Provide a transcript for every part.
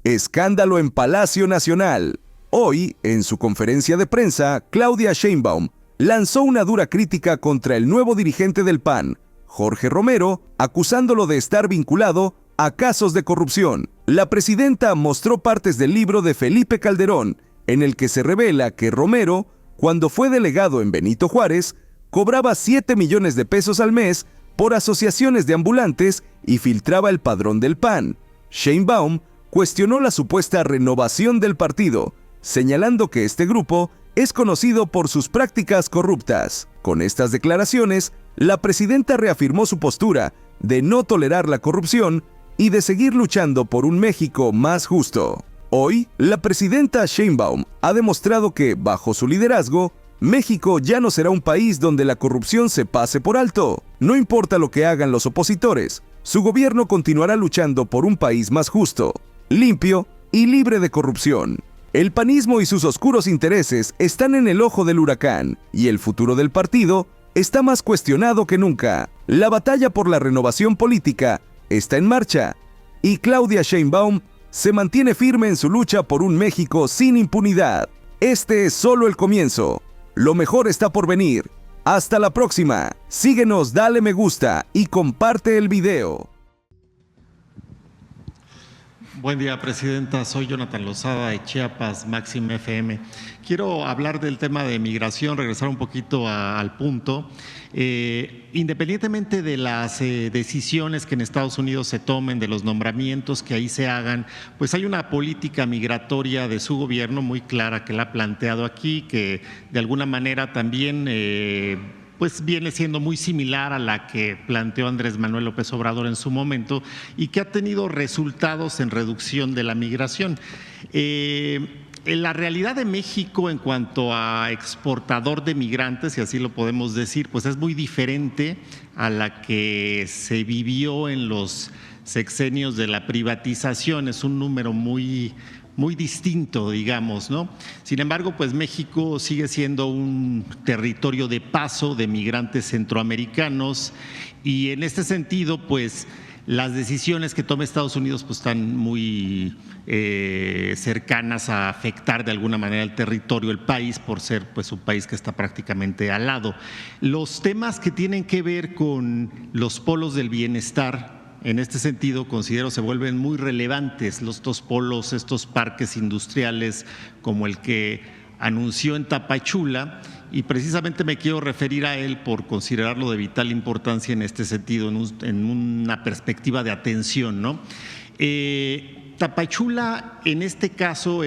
Escándalo en Palacio Nacional. Hoy, en su conferencia de prensa, Claudia Sheinbaum lanzó una dura crítica contra el nuevo dirigente del PAN, Jorge Romero, acusándolo de estar vinculado a casos de corrupción. La presidenta mostró partes del libro de Felipe Calderón, en el que se revela que Romero, cuando fue delegado en Benito Juárez, cobraba 7 millones de pesos al mes por asociaciones de ambulantes y filtraba el padrón del PAN. Sheinbaum cuestionó la supuesta renovación del partido, señalando que este grupo es conocido por sus prácticas corruptas. Con estas declaraciones, la presidenta reafirmó su postura de no tolerar la corrupción y de seguir luchando por un México más justo. Hoy, la presidenta Sheinbaum ha demostrado que, bajo su liderazgo, México ya no será un país donde la corrupción se pase por alto. No importa lo que hagan los opositores, su gobierno continuará luchando por un país más justo, limpio y libre de corrupción. El panismo y sus oscuros intereses están en el ojo del huracán y el futuro del partido está más cuestionado que nunca. La batalla por la renovación política está en marcha y Claudia Sheinbaum se mantiene firme en su lucha por un México sin impunidad. Este es solo el comienzo. Lo mejor está por venir. Hasta la próxima. Síguenos, dale me gusta y comparte el video. Buen día, Presidenta. Soy Jonathan Lozada de Chiapas, Máxima FM. Quiero hablar del tema de migración, regresar un poquito al punto. Independientemente de las decisiones que en Estados Unidos se tomen, de los nombramientos que ahí se hagan, pues hay una política migratoria de su gobierno muy clara que la ha planteado aquí, que de alguna manera también pues viene siendo muy similar a la que planteó Andrés Manuel López Obrador en su momento y que ha tenido resultados en reducción de la migración. En la realidad de México en cuanto a exportador de migrantes, si así lo podemos decir, pues es muy diferente a la que se vivió en los sexenios de la privatización. Es un número muy distinto, digamos, ¿no? Sin embargo, pues México sigue siendo un territorio de paso de migrantes centroamericanos y en este sentido, pues las decisiones que toma Estados Unidos pues están muy cercanas a afectar de alguna manera el territorio, el país, por ser pues un país que está prácticamente al lado. Los temas que tienen que ver con los polos del bienestar, en este sentido, considero se vuelven muy relevantes estos polos, estos parques industriales como el que anunció en Tapachula, y precisamente me quiero referir a él por considerarlo de vital importancia en este sentido, en una perspectiva de atención, ¿no? Tapachula, en este caso,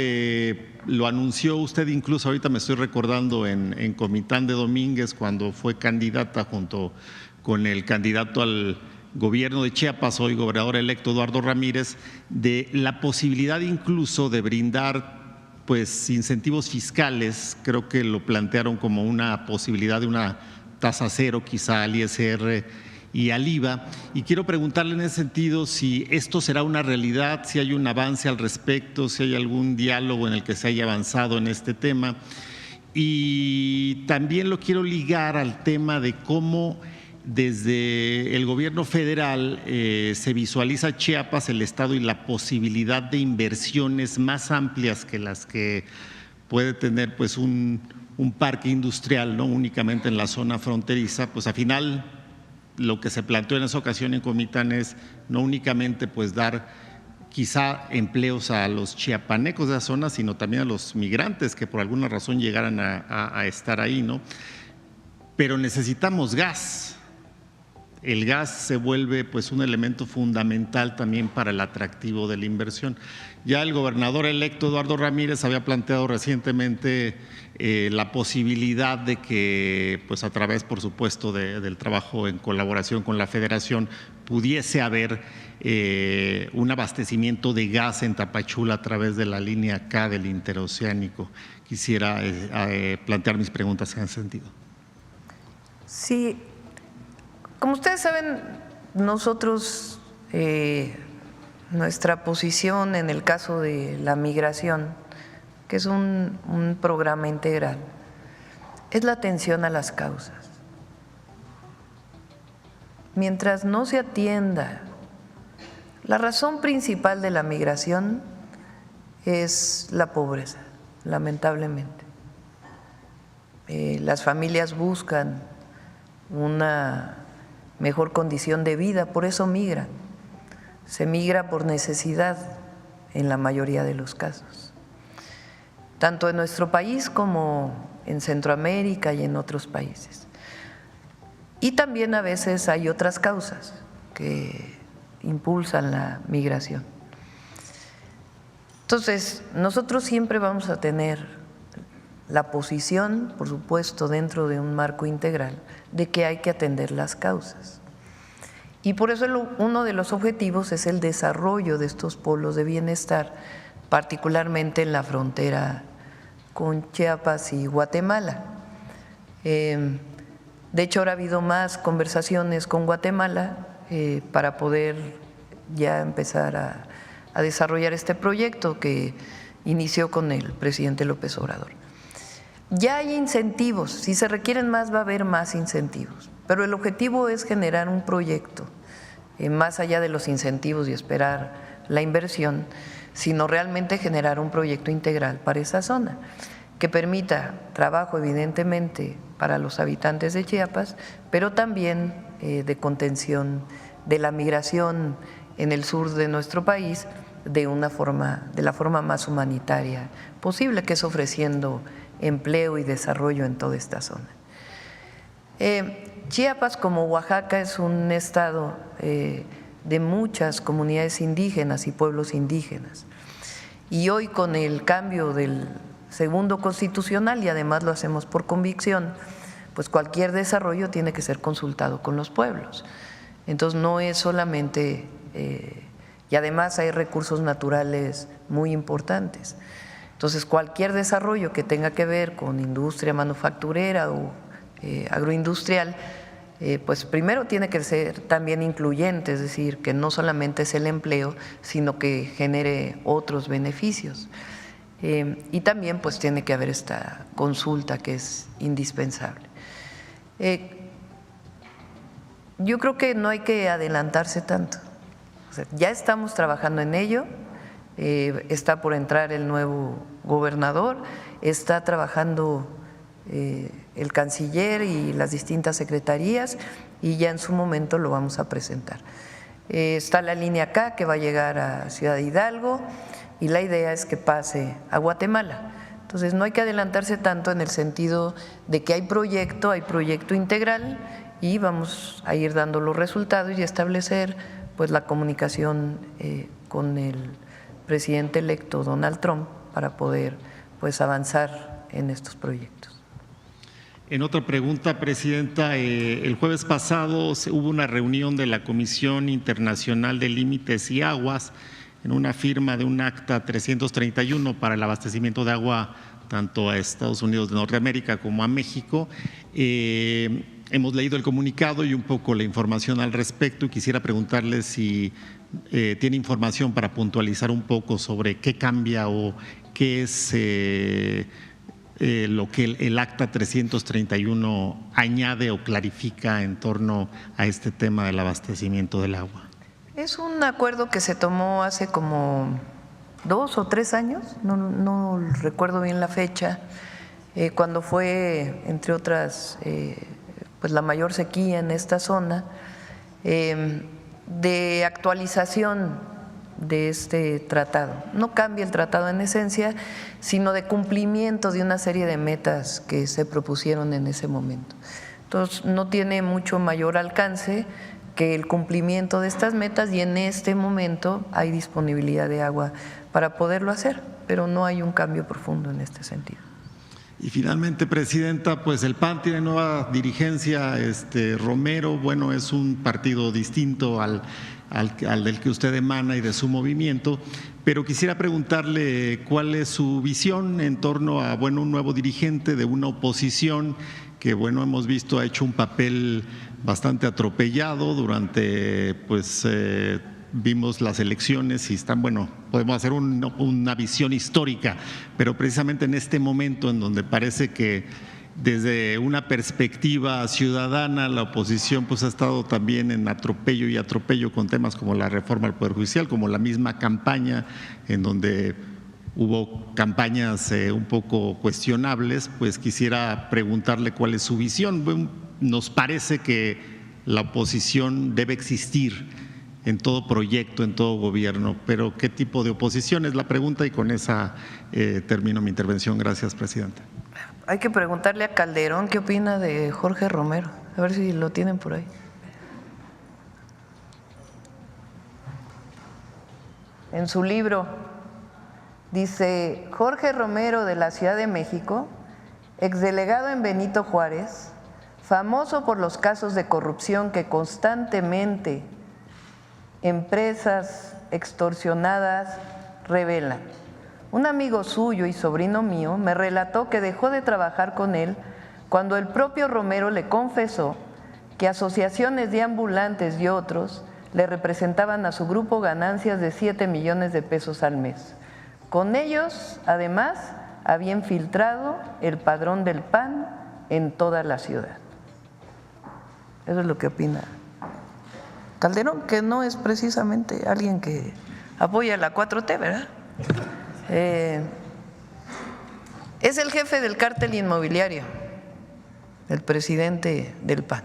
lo anunció usted incluso, ahorita me estoy recordando en Comitán de Domínguez, cuando fue candidata junto con el candidato al gobierno de Chiapas, hoy gobernador electo Eduardo Ramírez, de la posibilidad incluso de brindar pues incentivos fiscales. Creo que lo plantearon como una posibilidad de una tasa cero quizá al ISR y al IVA, y quiero preguntarle en ese sentido si esto será una realidad, si hay un avance al respecto, si hay algún diálogo en el que se haya avanzado en este tema. Y también lo quiero ligar al tema de cómo desde el gobierno federal se visualiza Chiapas, el estado, y la posibilidad de inversiones más amplias que las que puede tener pues un parque industrial, no únicamente en la zona fronteriza. Pues al final lo que se planteó en esa ocasión en Comitán es no únicamente pues dar quizá empleos a los chiapanecos de esa zona, sino también a los migrantes que por alguna razón llegaran a estar ahí, ¿no? Pero necesitamos gas. El gas se vuelve pues un elemento fundamental también para el atractivo de la inversión. Ya el gobernador electo Eduardo Ramírez había planteado recientemente la posibilidad de que pues a través, por supuesto, del trabajo en colaboración con la Federación pudiese haber un abastecimiento de gas en Tapachula a través de la línea K del interoceánico. Quisiera plantear mis preguntas en ese sentido. Sí. Como ustedes saben, nosotros, nuestra posición en el caso de la migración, que es un programa integral, es la atención a las causas. Mientras no se atienda la razón principal de la migración, es la pobreza, lamentablemente. Las familias buscan una mejor condición de vida, por eso migran. Se migra por necesidad en la mayoría de los casos, tanto en nuestro país como en Centroamérica y en otros países. Y también a veces hay otras causas que impulsan la migración. Entonces, nosotros siempre vamos a tener la posición, por supuesto, dentro de un marco integral, de que hay que atender las causas. Y por eso uno de los objetivos es el desarrollo de estos polos de bienestar, particularmente en la frontera con Chiapas y Guatemala. De hecho, ahora ha habido más conversaciones con Guatemala para poder ya empezar a desarrollar este proyecto que inició con el presidente López Obrador. Ya hay incentivos, si se requieren más va a haber más incentivos, pero el objetivo es generar un proyecto más allá de los incentivos y esperar la inversión, sino realmente generar un proyecto integral para esa zona que permita trabajo evidentemente para los habitantes de Chiapas, pero también de contención de la migración en el sur de nuestro país de la forma más humanitaria posible, que es ofreciendo empleo y desarrollo en toda esta zona. Chiapas, como Oaxaca, es un estado de muchas comunidades indígenas y pueblos indígenas. Y hoy, con el cambio del segundo constitucional, y además lo hacemos por convicción, pues cualquier desarrollo tiene que ser consultado con los pueblos. Entonces no es solamente, y además hay recursos naturales muy importantes. Entonces cualquier desarrollo que tenga que ver con industria manufacturera o agroindustrial, pues primero tiene que ser también incluyente, es decir, que no solamente es el empleo, sino que genere otros beneficios. Y también pues tiene que haber esta consulta que es indispensable. Yo creo que no hay que adelantarse tanto. O sea, ya estamos trabajando en ello, está por entrar el nuevo gobernador, está trabajando el canciller y las distintas secretarías, y ya en su momento lo vamos a presentar. Está la línea K que va a llegar a Ciudad Hidalgo y la idea es que pase a Guatemala. Entonces no hay que adelantarse tanto en el sentido de que hay proyecto integral y vamos a ir dando los resultados y establecer pues la comunicación con el presidente electo Donald Trump para poder pues avanzar en estos proyectos. En otra pregunta, Presidenta, el jueves pasado hubo una reunión de la Comisión Internacional de Límites y Aguas en una firma de un acta 331 para el abastecimiento de agua tanto a Estados Unidos de Norteamérica como a México. Hemos leído el comunicado y un poco la información al respecto y quisiera preguntarle si tiene información para puntualizar un poco sobre qué cambia o qué es lo que el acta 331 añade o clarifica en torno a este tema del abastecimiento del agua. Es un acuerdo que se tomó hace como 2 o 3 años, no recuerdo bien la fecha, cuando fue, entre otras, pues la mayor sequía en esta zona, de actualización de este tratado. No cambia el tratado en esencia, sino de cumplimiento de una serie de metas que se propusieron en ese momento. Entonces no tiene mucho mayor alcance que el cumplimiento de estas metas y en este momento hay disponibilidad de agua para poderlo hacer, pero no hay un cambio profundo en este sentido. Y finalmente, Presidenta, pues el PAN tiene nueva dirigencia, Romero, bueno, es un partido distinto al del que usted emana y de su movimiento, pero quisiera preguntarle cuál es su visión en torno a, bueno, un nuevo dirigente de una oposición que, bueno, hemos visto ha hecho un papel bastante atropellado durante, pues, vimos las elecciones y están, bueno, podemos hacer una visión histórica, pero precisamente en este momento en donde parece que desde una perspectiva ciudadana la oposición pues ha estado también en atropello con temas como la reforma al Poder Judicial, como la misma campaña en donde hubo campañas un poco cuestionables, pues quisiera preguntarle cuál es su visión. Nos parece que la oposición debe existir en todo proyecto, en todo gobierno, pero ¿qué tipo de oposición es la pregunta? Y con esa termino mi intervención. Gracias, presidenta. Hay que preguntarle a Calderón qué opina de Jorge Romero, a ver si lo tienen por ahí. En su libro dice: Jorge Romero, de la Ciudad de México, exdelegado en Benito Juárez, famoso por los casos de corrupción que constantemente empresas extorsionadas revelan. Un amigo suyo y sobrino mío me relató que dejó de trabajar con él cuando el propio Romero le confesó que asociaciones de ambulantes y otros le representaban a su grupo ganancias de 7 millones de pesos al mes. Con ellos, además, había infiltrado el padrón del PAN en toda la ciudad. Eso es lo que opina Calderón, que no es precisamente alguien que apoya la 4T, ¿verdad? Es el jefe del cártel inmobiliario, el presidente del PAN.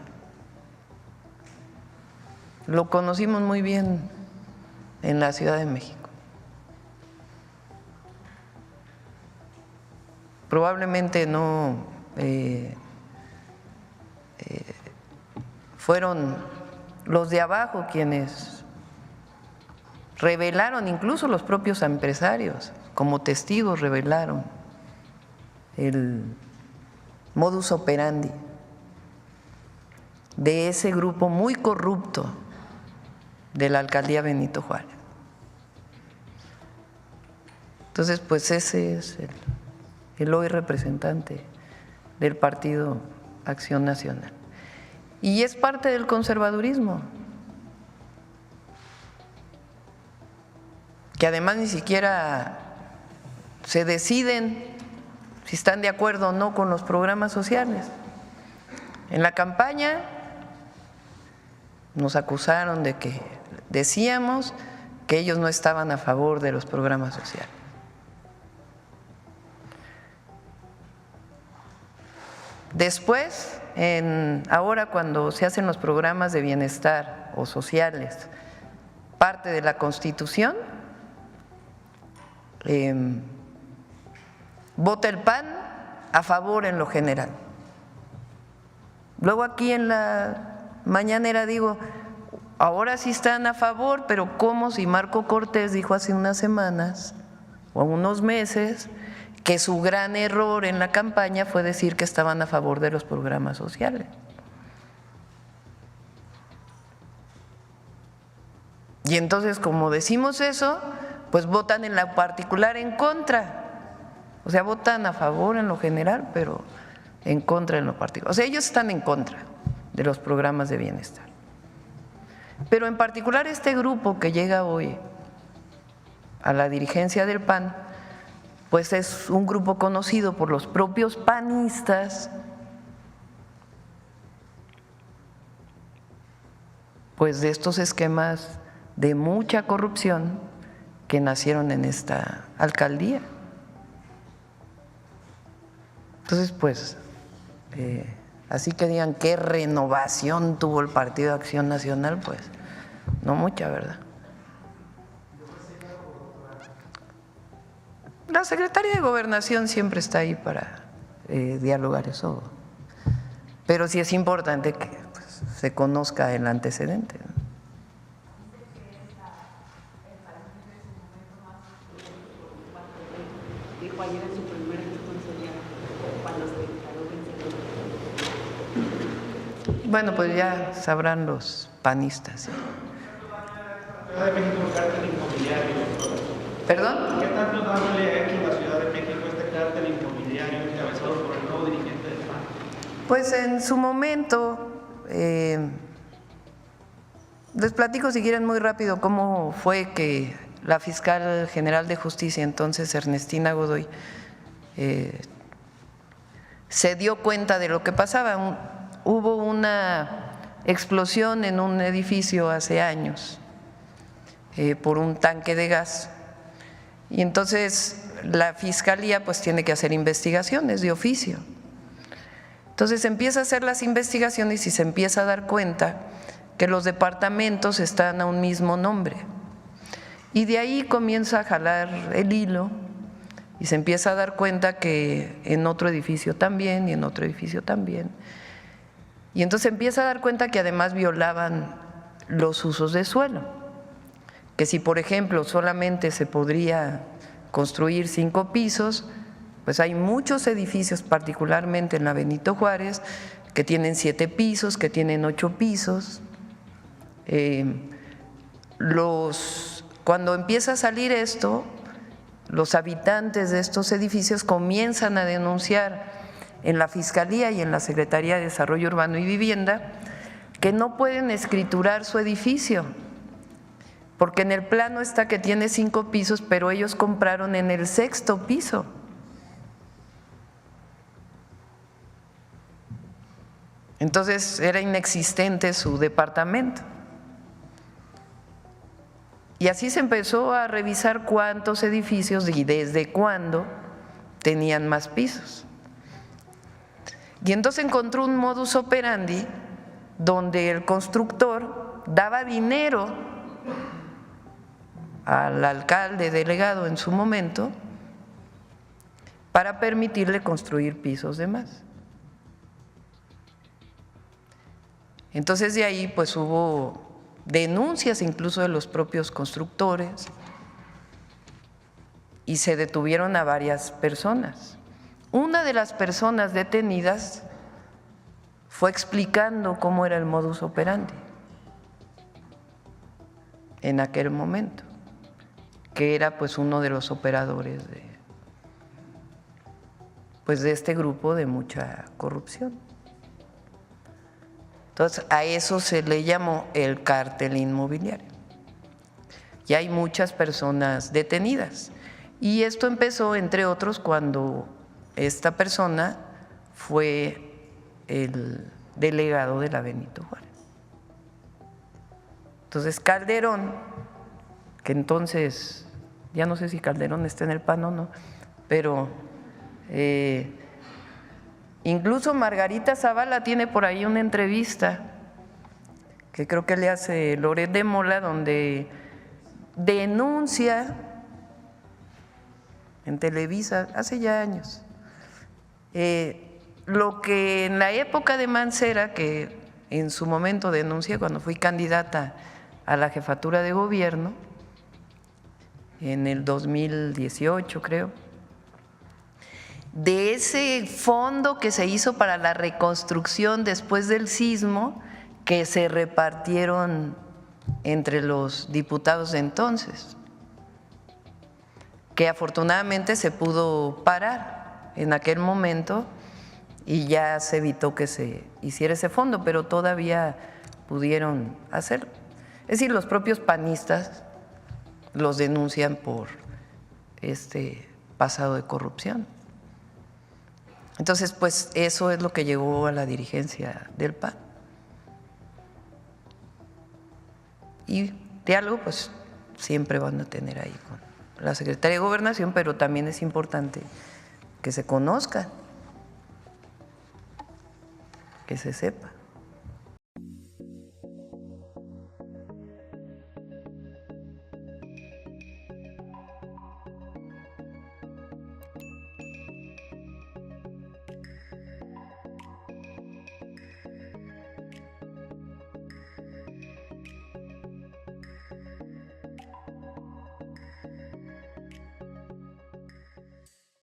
Lo conocimos muy bien en la Ciudad de México. Probablemente no fueron los de abajo quienes revelaron, incluso los propios empresarios, como testigos revelaron el modus operandi de ese grupo muy corrupto de la alcaldía Benito Juárez. Entonces, pues ese es el hoy representante del Partido Acción Nacional. Y es parte del conservadurismo, que además ni siquiera se deciden si están de acuerdo o no con los programas sociales. En la campaña nos acusaron de que decíamos que ellos no estaban a favor de los programas sociales. Después, ahora cuando se hacen los programas de bienestar o sociales, parte de la Constitución, vota el PAN a favor en lo general. Luego aquí en la mañanera digo, ahora sí están a favor, pero ¿cómo si Marco Cortés dijo hace unas semanas o unos meses que su gran error en la campaña fue decir que estaban a favor de los programas sociales? Y entonces, como decimos eso, pues votan en lo particular en contra. O sea, votan a favor en lo general, pero en contra en lo particular. O sea, ellos están en contra de los programas de bienestar. Pero en particular este grupo que llega hoy a la dirigencia del PAN, pues es un grupo conocido por los propios panistas, pues de estos esquemas de mucha corrupción que nacieron en esta alcaldía. Entonces, pues, así que digan qué renovación tuvo el Partido de Acción Nacional, pues no mucha, ¿verdad? La Secretaría de Gobernación siempre está ahí para dialogar eso, pero sí es importante que pues, se conozca el antecedente, ¿no? Dijo ayer en su primer responsabilidad cuando se declaró vencedor. Bueno, pues ya sabrán los panistas. ¿Sí? ¿Perdón? ¿Qué tanto daño le ha hecho a la Ciudad de México este cártel inmobiliario encabezado por el nuevo dirigente del PAN? Pues en su momento, les platico si quieren muy rápido cómo fue que la fiscal general de justicia, entonces Ernestina Godoy, se dio cuenta de lo que pasaba. Hubo una explosión en un edificio hace años por un tanque de gas. Y entonces la Fiscalía pues tiene que hacer investigaciones de oficio. Entonces empieza a hacer las investigaciones y se empieza a dar cuenta que los departamentos están a un mismo nombre. Y de ahí comienza a jalar el hilo y se empieza a dar cuenta que en otro edificio también y en otro edificio también. Y entonces empieza a dar cuenta que además violaban los usos de suelo, que si por ejemplo solamente se podría construir 5 pisos, pues hay muchos edificios, particularmente en la Benito Juárez, que tienen 7 pisos, que tienen 8 pisos. Cuando empieza a salir esto, los habitantes de estos edificios comienzan a denunciar en la Fiscalía y en la Secretaría de Desarrollo Urbano y Vivienda que no pueden escriturar su edificio, porque en el plano está que tiene 5 pisos, pero ellos compraron en el 6º piso. Entonces era inexistente su departamento. Y así se empezó a revisar cuántos edificios y desde cuándo tenían más pisos. Y entonces encontró un modus operandi donde el constructor daba dinero al alcalde delegado en su momento para permitirle construir pisos de más. Entonces de ahí pues hubo denuncias incluso de los propios constructores y se detuvieron a varias personas. Una de las personas detenidas fue explicando cómo era el modus operandi en aquel momento, que era pues uno de los operadores de este grupo de mucha corrupción. Entonces a eso se le llamó el cártel inmobiliario. Y hay muchas personas detenidas. Y esto empezó, entre otros, cuando esta persona fue el delegado de la Benito Juárez. Entonces Calderón, que entonces, ya no sé si Calderón está en el PAN o no, pero incluso Margarita Zavala tiene por ahí una entrevista que creo que le hace Loret de Mola, donde denuncia en Televisa, hace ya años, lo que en la época de Mancera, que en su momento denuncié cuando fui candidata a la jefatura de gobierno, en el 2018 creo, de ese fondo que se hizo para la reconstrucción después del sismo, que se repartieron entre los diputados de entonces, que afortunadamente se pudo parar en aquel momento y ya se evitó que se hiciera ese fondo, pero todavía pudieron hacerlo. Es decir, los propios panistas los denuncian por este pasado de corrupción. Entonces, pues eso es lo que llevó a la dirigencia del PAN. Y diálogo, pues siempre van a tener ahí con la Secretaría de Gobernación, pero también es importante que se conozca, que se sepa.